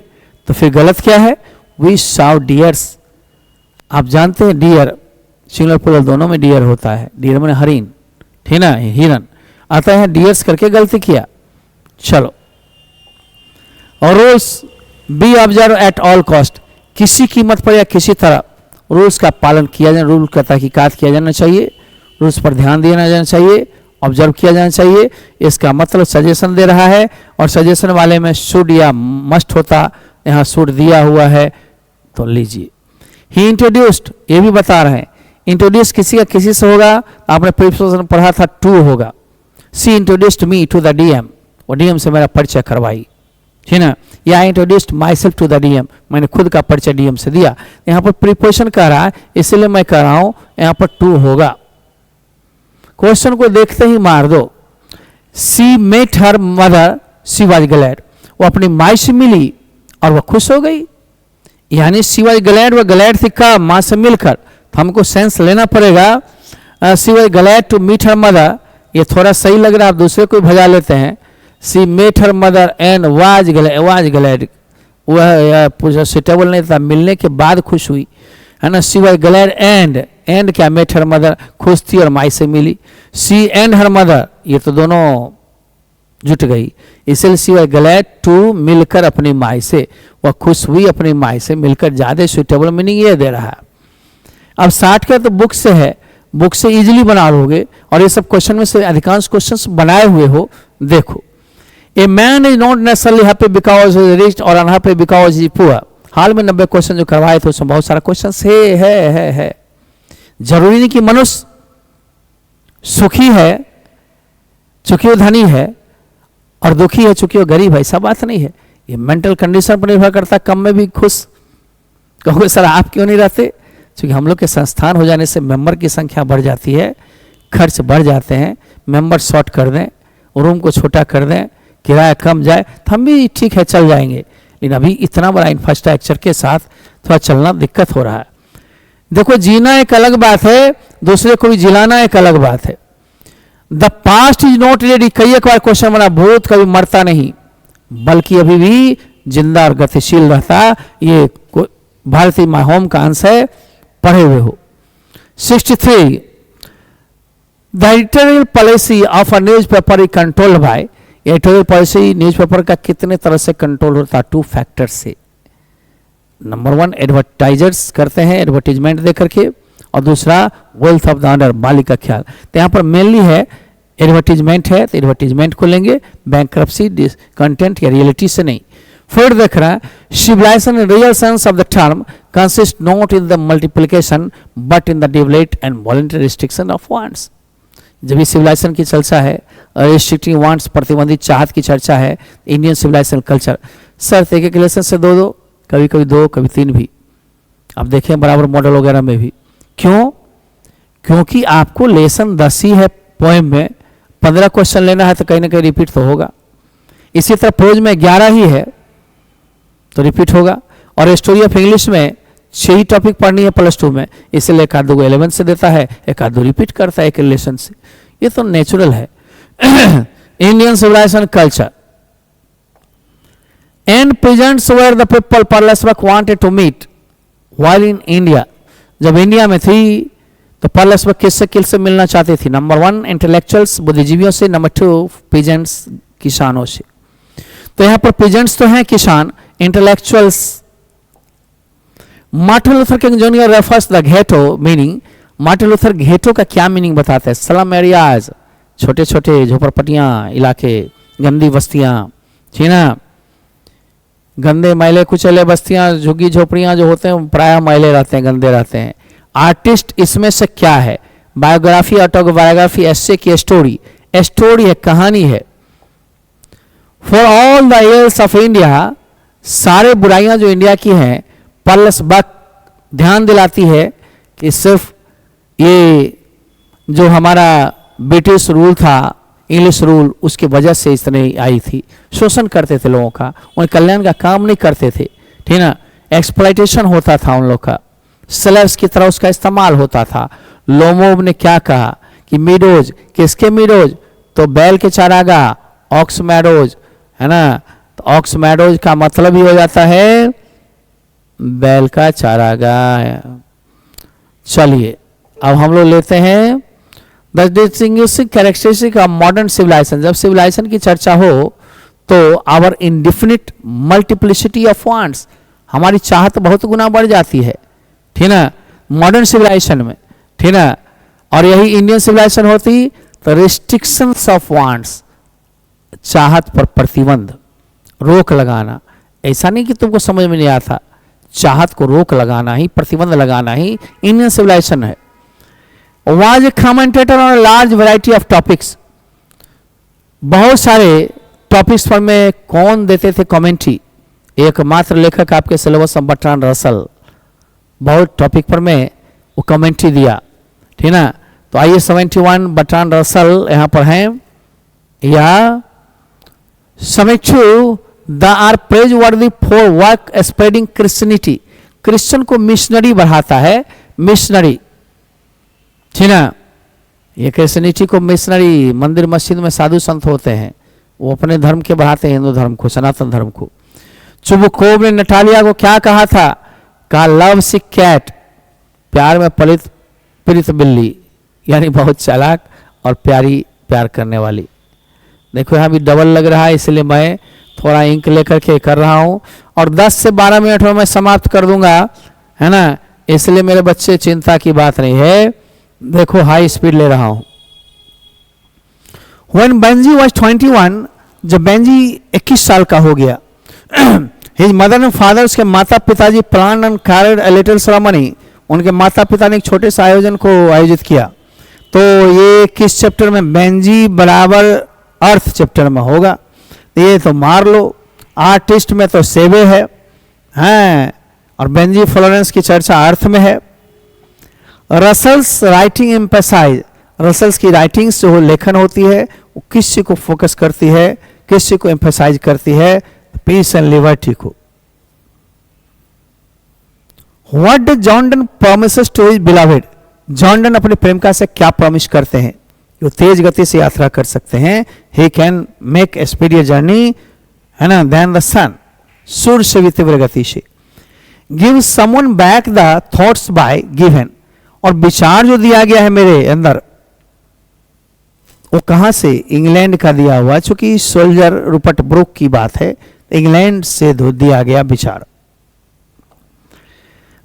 तो फिर गलत क्या है, वी साउ डियर्स। आप जानते हैं डियर सिंगुलर प्लूरल दोनों में डियर होता है, डियर मैंने हरिण, ठीक ना, हिरन, अतः यहाँ डियर्स करके गलती किया। चलो, और rules B observe at all cost, किसी कीमत पर या किसी तरह रूल्स का पालन किया जाए, रूल का तहकीकात किया जाना चाहिए, रूल्स पर ध्यान दिया जाना चाहिए, ऑब्जर्व किया जाना चाहिए। इसका मतलब सजेशन दे रहा है, और सजेशन वाले में शुड या मस्ट होता, यहाँ शुड दिया हुआ है, तो लीजिए। ही इंट्रोड्यूस्ड, ये भी बता रहे हैं, इंट्रोड्यूस किसी का किसी से होगा, आपने प्रीपोजिशन पढ़ा था टू होगा। She introduced me to the DM, वो डीएम से मेरा परिचय करवाई, ठीक ना। या I introduced myself to the DM, मैंने खुद का परिचय डीएम से दिया। यहाँ पर प्रीपोजिशन कह रहा है, इसलिए मैं कह रहा हूँ यहाँ पर टू होगा। क्वेश्चन को देखते ही मार दो। She met her mother, she was glad, वो अपनी माई से मिली और वह खुश हो गई, यानी सी वाज ग्लैड, वह ग्लैड थी का माँ से मिलकर, तो हमको सेंस लेना पड़ेगा। She was glad to meet her mother, ये थोड़ा सही लग रहा है, आप दूसरे को भजा लेते हैं। She met her mother and was glad, वह सुटेबल नहीं था, मिलने के बाद खुश हुई, है ना। सी वाज ग्लैड एंड क्या, मेट हर मदर, खुश थी और माई से मिली। सी एंड हर मदर, ये तो दोनों जुट गई, इसलिए सी वाज ग्लैड टू, मिलकर अपनी माई से, वह खुश हुई अपनी माई से मिलकर, ज्यादा सुटेबल मीनिंग ये दे रहा है। अब 60 का तो बुक से है, बुक से इजीली बना लोगे, और ये सब क्वेश्चन में से अधिकांश क्वेश्चंस बनाए हुए हो। देखो, a man is not necessarily happy because he is rich और unhappy because he is poor. हाल में 90 क्वेश्चन जो करवाए थे उसमें बहुत सारा क्वेश्चन है। जरूरी नहीं कि मनुष्य सुखी है चूंकि वो धनी है, और दुखी है चूंकि वो गरीब है, ऐसा बात नहीं है। ये मेंटल कंडीशन पर निर्भर करता है, कम में भी खुश। कहोगे सर आप क्यों नहीं रहते, क्योंकि हम लोग के संस्थान हो जाने से मेंबर की संख्या बढ़ जाती है, खर्च बढ़ जाते हैं। मेंबर शॉर्ट कर दें, रूम को छोटा कर दें, किराया कम जाए, तो हम भी ठीक है चल जाएंगे, लेकिन अभी इतना बड़ा इंफ्रास्ट्रक्चर के साथ थोड़ा चलना दिक्कत हो रहा है। देखो, जीना एक अलग बात है, दूसरे को भी जिलाना एक अलग बात है। The past is not ready, कई एक बार क्वेश्चन बना, भूत कभी मरता नहीं बल्कि अभी भी जिंदा और गतिशील रहता। ये भारतीय होम का अंश है, पढ़े हुए हो। 63 the editorial policy of a news paper is controlled by, editorial policy newspaper का कितने तरह से कंट्रोल होता है, 2 फैक्टर्स से। नंबर 1 एडवर्टाइजर्स करते हैं एडवर्टीजमेंट दे करके, और दूसरा वेल्थ ऑफ द ऑनर, मालिक का ख्याल। तो यहाँ पर मेनली है एडवर्टीजमेंट है, तो एडवर्टीजमेंट को लेंगे, बैंक्रप्सी कंटेंट या रियलिटी से नहीं। फिर देख रहा है civilisation in real sense of the term consist not in the multiplication but in the deliberate and voluntary restriction of wants. जब ये सिविलाइजेशन की चर्चा है, रिस्ट्रिक्टिंग वांट्स, प्रतिबंधित चाहत की चर्चा है, इंडियन सिविलाइजेशन कल्चर, सर एक लेसन से 2-2, कभी कभी 2, कभी 3 भी। अब देखें बराबर मॉडल वगैरह में भी। क्यों? क्योंकि आपको लेसन 10 ही है पोएम में, 15 क्वेश्चन लेना है तो कहीं ना कहीं रिपीट तो होगा। इसी तरह प्रोज में 11 ही है तो रिपीट होगा, और स्टोरी ऑफ इंग्लिश में 6 ही टॉपिक पढ़नी है +2 में, इसलिए एक आध दो 11 से देता है, एक आध दो रिपीट करता है एक रिलेशन से। ये तो नेचुरल है। Indian civilisation culture and presents where the people पर्लसबर्ग wanted to meet while in India. जब इंडिया में थी तो पर्लसबर्ग किससे मिलना चाहती थी? नंबर 1 इंटेलेक्चुअल्स बुद्धिजीवियों से, नंबर 2 पीजेंट्स किसानों से। तो यहां पर पीजेंट्स तो हैं किसान, intellectuals. Martin Luther king junior refers the ghetto meaning. Martin Luther ghetto का क्या मीनिंग बताते हैं? स्लम एरियाज, छोटे छोटे झोपड़पट्टियां इलाके, गंदी बस्तियां, ठीक ना, गंदे मैले कुचले बस्तियां, झुग्गी झोपड़ियां जो होते हैं प्राय मैले रहते हैं, गंदे रहते हैं। आर्टिस्ट इसमें से क्या है? बायोग्राफी, ऑटोबायोग्राफी, एस्से की स्टोरी। स्टोरी है, कहानी है। For all the ills of India, सारे बुराइयां जो इंडिया की हैं, पर्लसबर्ग ध्यान दिलाती है कि सिर्फ ये जो हमारा ब्रिटिश रूल था, इंग्लिश रूल, उसकी वजह से इस तरह आई थी। शोषण करते थे लोगों का, उनके कल्याण का काम नहीं करते थे, ठीक ना, एक्सप्लॉइटेशन होता था उन लोग का, सेलर्स की तरह उसका इस्तेमाल होता था। लोमोव ने क्या कहा कि मीडोज, किसके मीडोज? तो बैल के चारागाह, ऑक्स मैडोज, है ना। तो ऑक्स मैडोज का मतलब ही हो जाता है बैल का चारागाह। चलिए अब हम लोग लेते हैं the distinguishing characteristic of modern civilisation. जब सिविलाइजेशन की चर्चा हो तो our indefinite multiplicity of wants, हमारी चाहत बहुत गुना बढ़ जाती है, ठीक ना, मॉडर्न सिविलाइजेशन में, ठीक ना। और यही इंडियन सिविलाइजेशन होती तो रिस्ट्रिक्शंस ऑफ वांट्स, चाहत पर प्रतिबंध, रोक लगाना। ऐसा नहीं कि तुमको समझ में नहीं आता, चाहत को रोक लगाना ही, प्रतिबंध लगाना ही इंडियन सिविलाइजेशन है। Was a commentator on large variety of topics, बहुत सारे टॉपिक्स पर में कौन देते थे कमेंट्री? एकमात्र लेखक आपके सिलेबस में बर्ट्रांड रसल, बहुत टॉपिक पर में वो कमेंट्री दिया, ठीक ना। तो आइए 71 बर्ट्रांड रसल यहां पर हैं, या समीक्षु द आर प्रेज वर्दी for work spreading Christianity, Christian को मिशनरी बढ़ाता है, मिशनरी, ठीक ना। ये क्रिश्चियनिटी को मिशनरी, मंदिर मस्जिद में साधु संत होते हैं, वो अपने धर्म के बढ़ाते हैं, हिंदू धर्म को, सनातन धर्म को। चुबकोव ने नटालिया को क्या कहा था? कहा लव सिक कैट, प्यार में पीड़ित बिल्ली, यानी बहुत चालाक और प्यारी, प्यार करने वाली। देखो यहाँ भी डबल लग रहा है, इसलिए मैं थोड़ा इंक लेकर के कर रहा हूं, और 10 से 12 मिनट में मैं समाप्त कर दूंगा, है ना। इसलिए मेरे बच्चे चिंता की बात नहीं है, देखो हाई स्पीड ले रहा हूं। When बेंजी was 21, जब बेंजी 21 साल का हो गया, his mother and father, उसके माता पिताजी plan and carried a little ceremony, उनके माता पिता ने एक छोटे से आयोजन को आयोजित किया। तो ये किस चैप्टर में? बेंजी बराबर अर्थ चैप्टर में होगा, ये तो मार लो। आर्टिस्ट में तो सेवे है, हैं, और बेंजी फ्लोरेंस की चर्चा अर्थ में है। रसल्स राइटिंग एम्फसाइज, रसल्स की राइटिंग्स जो लेखन होती है वो किस चीज को फोकस करती है, किस चीज को एम्फसाइज करती है? पीस एंड लिबर्टी को। What does John Donne promises to his beloved, John Donne अपने प्रेमिका से क्या प्रॉमिस करते हैं? जो तेज गति से यात्रा कर सकते हैं, he can make a speedier journey, है ना, देन द सन, सूर्य से भी तीव्र गति से। Give someone back the thoughts bye given, और विचार जो दिया गया है मेरे अंदर वो कहां से? इंग्लैंड का दिया हुआ, चूंकि सोल्जर रूपर्ट ब्रूक की बात है, इंग्लैंड से दिया गया विचार।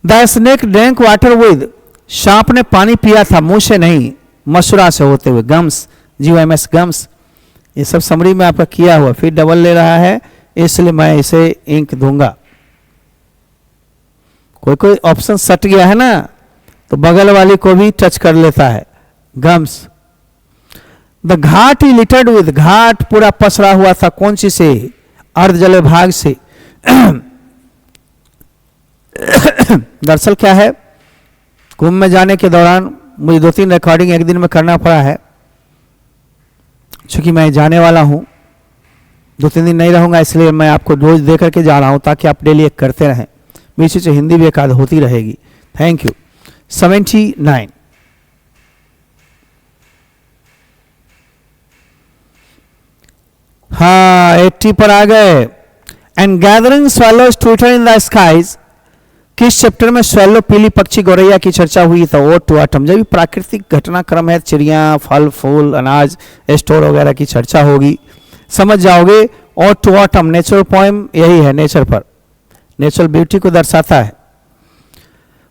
The snake drank water with, सांप ने पानी पिया था मुंह से नहीं, मशुरा से होते हुए। गम्स, GOMS गम्स, ये सब समरी में आपका किया हुआ, फिर डबल ले रहा है इसलिए मैं इसे इंक दूंगा। कोई कोई ऑप्शन सट गया है ना तो बगल वाली को भी टच कर लेता है। Gums. The ghat he littered with, घाट पूरा पसरा हुआ था कौन सी से? अर्ध जले भाग से। दरअसल क्या है, कुंभ में जाने के दौरान मुझे 2-3 रिकॉर्डिंग एक दिन में करना पड़ा है, क्योंकि मैं जाने वाला हूँ, 2-3 दिन नहीं रहूँगा, इसलिए मैं आपको रोज दे करके जा रहा हूँ ताकि आप डेली एक करते रहें। बीच से हिंदी भी एक आध होती रहेगी। Thank you. 79। हाँ 80 पर आ गए। And gathering swallows twitter in the skies, किस चैप्टर में स्वेलो पीली पक्षी गौरैया की चर्चा हुई था? ओड टू ऑटम, जब भी प्राकृतिक घटनाक्रम है, चिड़िया, फल फूल, अनाज स्टोर वगैरह की चर्चा होगी, समझ जाओगे। Ode to autumn natural poem यही है, नेचर पर, नेचुरल ब्यूटी को दर्शाता है।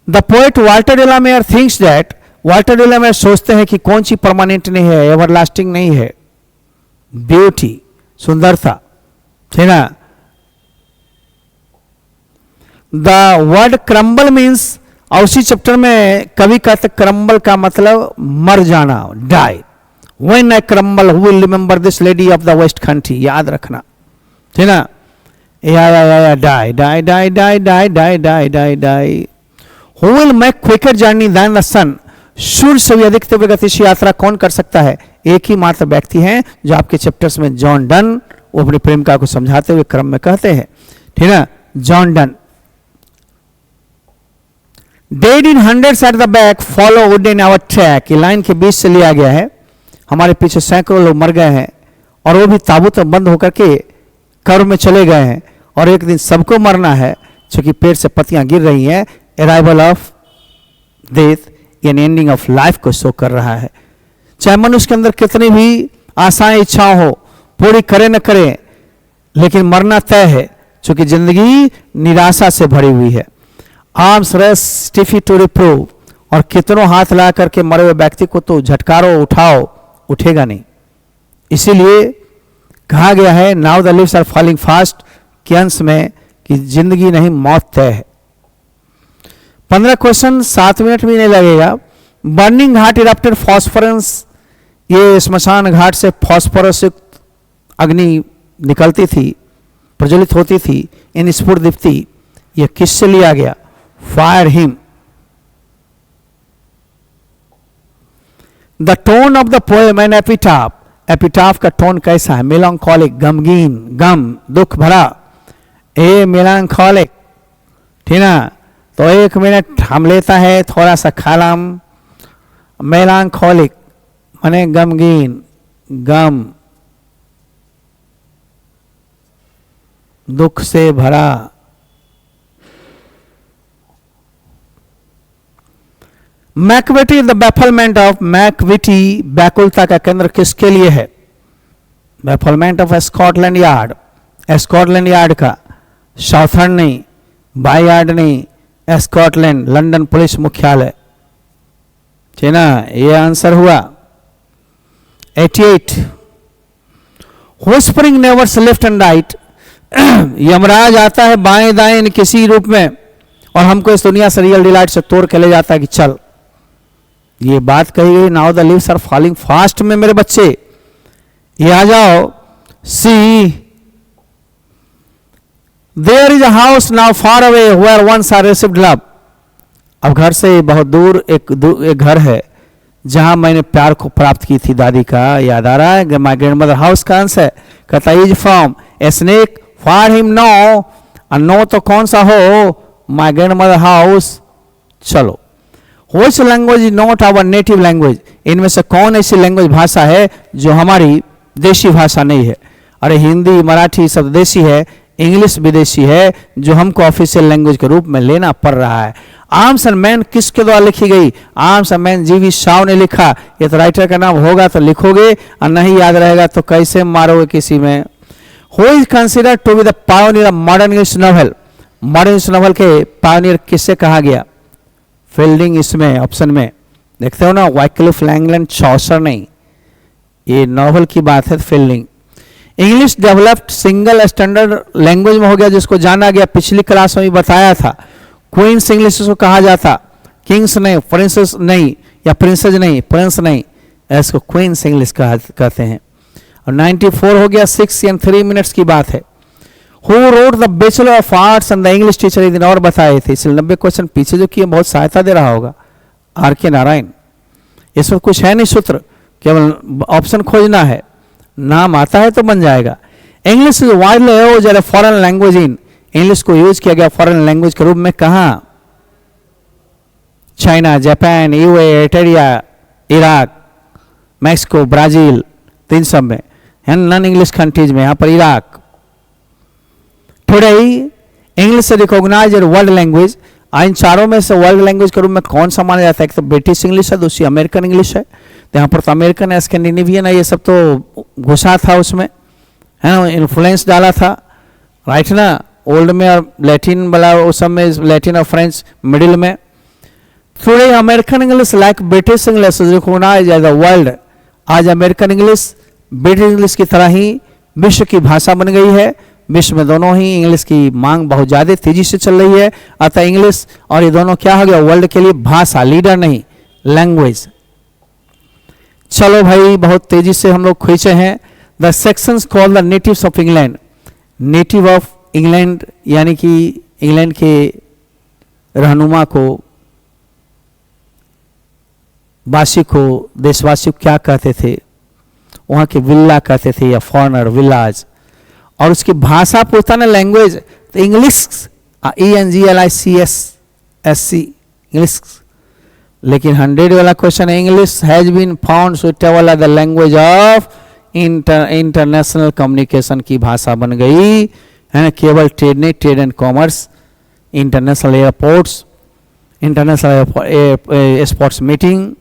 The poet Walter de la Mare thinks that, Walter de la Mare सोचते हैं कि कौन सी परमानेंट नहीं है, एवरलास्टिंग नहीं है? ब्यूटी, सुंदरता, है ना। द वर्ड क्रम्बल मीन्स, और उसी चैप्टर में कवि कहते क्रम्बल का मतलब मर जाना, die. When I crumble who will remember this lady of the west country, याद रखना, है ना। या die die die die die die die die die. Who will make quicker journey than the sun, सूर्य से भी अधिक तीव्र गति से यात्रा कौन कर सकता है? एक ही मात्र व्यक्ति हैं जो आपके चैप्टर्स में जॉन डन, वो अपनी प्रेमिका को समझाते हुए क्रम में कहते हैं, ठीक है, John Donne. Dead in hundreds at the back follow wood in our track, ये लाइन के बीच से लिया गया है। हमारे पीछे सैकड़ों लोग मर गए हैं और वो भी ताबूत में बंद होकर के कब्र में चले गए हैं, और एक दिन सबको मरना है, क्योंकि पेड़ से पत्तियां गिर रही हैं। अराइवल ऑफ डेथ यानी एंडिंग ऑफ लाइफ को शो कर रहा है। चाहे मनुष्य के अंदर कितनी भी आशाएं इच्छाओं हो, पूरी करे न करे, लेकिन मरना तय है, क्योंकि जिंदगी निराशा से भरी हुई है। आर्म्स रेस्ट स्टिफी टू रिप्रूव, और कितनों हाथ ला करके मरे हुए व्यक्ति को तो झटकारो, उठाओ, उठेगा नहीं। इसीलिए कहा गया है now the leaves are falling fast के अंश में कि जिंदगी नहीं मौत तय है। 15 क्वेश्चन 7 मिनट भी नहीं लगेगा। बर्निंग घाट इरप्टेड फॉस्फोरेंस, ये स्मशान घाट से फॉस्फोरस अग्नि निकलती थी, प्रज्वलित होती थी, इन स्फुट दीप्ति, ये किससे लिया गया? Fire him. The tone of the poem and epitaph, epitaph का टोन कैसा है? मेलांकोलिक, गमगीन, गम, दुख भरा, ए मेलांकोलिक, ठीक ना। तो 1 मिनट हम लेता है थोड़ा सा खालाम। मेलांकोलिक माने गमगीन, गम, दुख से भरा। Macavity the bafflement of, Macavity व्याकुलता का केंद्र किसके लिए है? Bafflement of Scotland Yard, Scotland Yard का, साउथर्न नहीं, बाई यार्ड नहीं, स्कॉटलैंड, लंदन पुलिस मुख्यालय, ठीक ना। ये आंसर हुआ। 88 whispering neighbours left and right, Yamraj आता है बाएं दाएं किसी रूप में और हमको इस दुनिया से रियल डिलाइट से तोड़ के ले जाता है कि चल। ये बात कही गई now the leaves are falling fast में, मेरे बच्चे ये आ जाओ। See there is a house now far away where once I received love, अब घर से बहुत दूर एक घर है जहां मैंने प्यार को प्राप्त की थी दादी का, याद आ रहा है? माय ग्रैंड मदर हाउस का आंसर कहता is from a snake for him no, no तो कौन सा हो? My grandmother house. चलो, which language is not our native language, इनमें से कौन ऐसी लैंग्वेज भाषा है जो हमारी देशी भाषा नहीं है? अरे हिंदी मराठी सब देशी है, इंग्लिश विदेशी है, जो हमको ऑफिशियल लैंग्वेज के रूप में लेना पड़ रहा है। आर्म्स एंड मैन किसके द्वारा लिखी गई? आर्म्स एंड मैन जीवी शाव ने लिखा। ये तो राइटर का नाम होगा तो लिखोगे, और नहीं याद रहेगा तो कैसे मारोगे किसी में। Who is considered to be the pioneer of modern English novel, modern English novel के पायोनियर किससे कहा गया? फील्डिंग। इसमें ऑप्शन में देखते हो ना, वाइक्लिफ, लैंगलैंड, चौसर नहीं, ये नॉवल की बात है, fielding. English developed single standard language में हो गया, जिसको जाना गया, पिछली क्लास में भी बताया था। क्वींस इंग्लिश को कहा जाता, किंग्स नहीं, प्रिंसेस नहीं, या प्रिंसेस नहीं, प्रिंस नहीं, इसको क्वींस इंग्लिश कहते हैं। और 94 हो गया, 6 या 3 मिनट्स की बात है। Who wrote the bachelor of arts and the English teacher, एक दिन और बताए थे, इसलिए 90 क्वेश्चन पीछे जो किए बहुत सहायता दे रहा होगा। R.K. नारायण, इसमें कुछ है नहीं सूत्र, केवल ऑप्शन खोजना है, नाम आता है तो बन जाएगा। English is widely used as a foreign language in, English को यूज किया गया फॉरेन लैंग्वेज के रूप में कहाँ? China, Japan, UAE, Italia, Iraq, Mexico, Brazil, तीन सब में, नॉन इंग्लिश कंट्रीज में, यहाँ पर इराक। टुडे इंग्लिश से रिकॉग्नाइज वर्ल्ड लैंग्वेज, इन चारों में से वर्ल्ड लैंग्वेज के रूप में कौन सा माना जाता है? एक तो ब्रिटिश इंग्लिश है, दूसरी अमेरिकन इंग्लिश है। तो यहाँ पर तो अमेरिकन है, स्कैंडिनेवियन है, ये सब तो घुसा था उसमें, है ना, इन्फ्लुएंस डाला था, राइट ना। ओल्ड में और लैटिन वाला उस सब में, लैटिन और फ्रेंच मिडिल में। Today American English like British English is recognise as the world, आज अमेरिकन इंग्लिश ब्रिटिश इंग्लिश की तरह ही विश्व की भाषा बन गई है। विश्व में दोनों ही इंग्लिश की मांग बहुत ज़्यादा तेजी से चल रही है, अतः इंग्लिश और ये दोनों क्या हो गया? वर्ल्ड के लिए भाषा, लीडर नहीं, लैंग्वेज। चलो भाई, बहुत तेजी से हम लोग खींचे हैं। The sections called the natives of England, native of England यानी कि इंग्लैंड के रहनुमा को, वासी को, देशवासी को क्या कहते थे? वहाँ के विल्ला कहते थे, या फॉरनर, विलाज। और उसकी भाषा पूछता ना लैंग्वेज, तो इंग्लिश, ENGLICS इंग्लिश। लेकिन 100 वाला क्वेश्चन है, English has been found suitable as the language of international communication की भाषा बन गई है ना। केवल ट्रेड नहीं, trade and commerce, international airports, international sports meeting,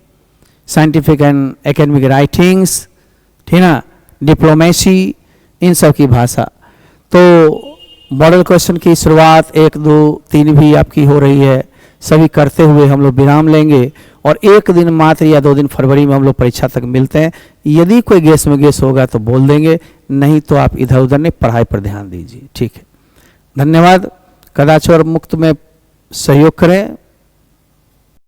scientific and academic writings, ठीक ना, डिप्लोमेसी, इन सब की भाषा। तो मॉडल क्वेश्चन की शुरुआत 1, 2, 3 भी आपकी हो रही है। सभी करते हुए हम लोग विराम लेंगे और एक दिन मात्र या 2 दिन फरवरी में हम लोग परीक्षा तक मिलते हैं। यदि कोई गेस में गेस होगा तो बोल देंगे, नहीं तो आप इधर उधर नहीं, पढ़ाई पर ध्यान दीजिए। ठीक है, धन्यवाद। कदाचार मुक्त में सहयोग करें।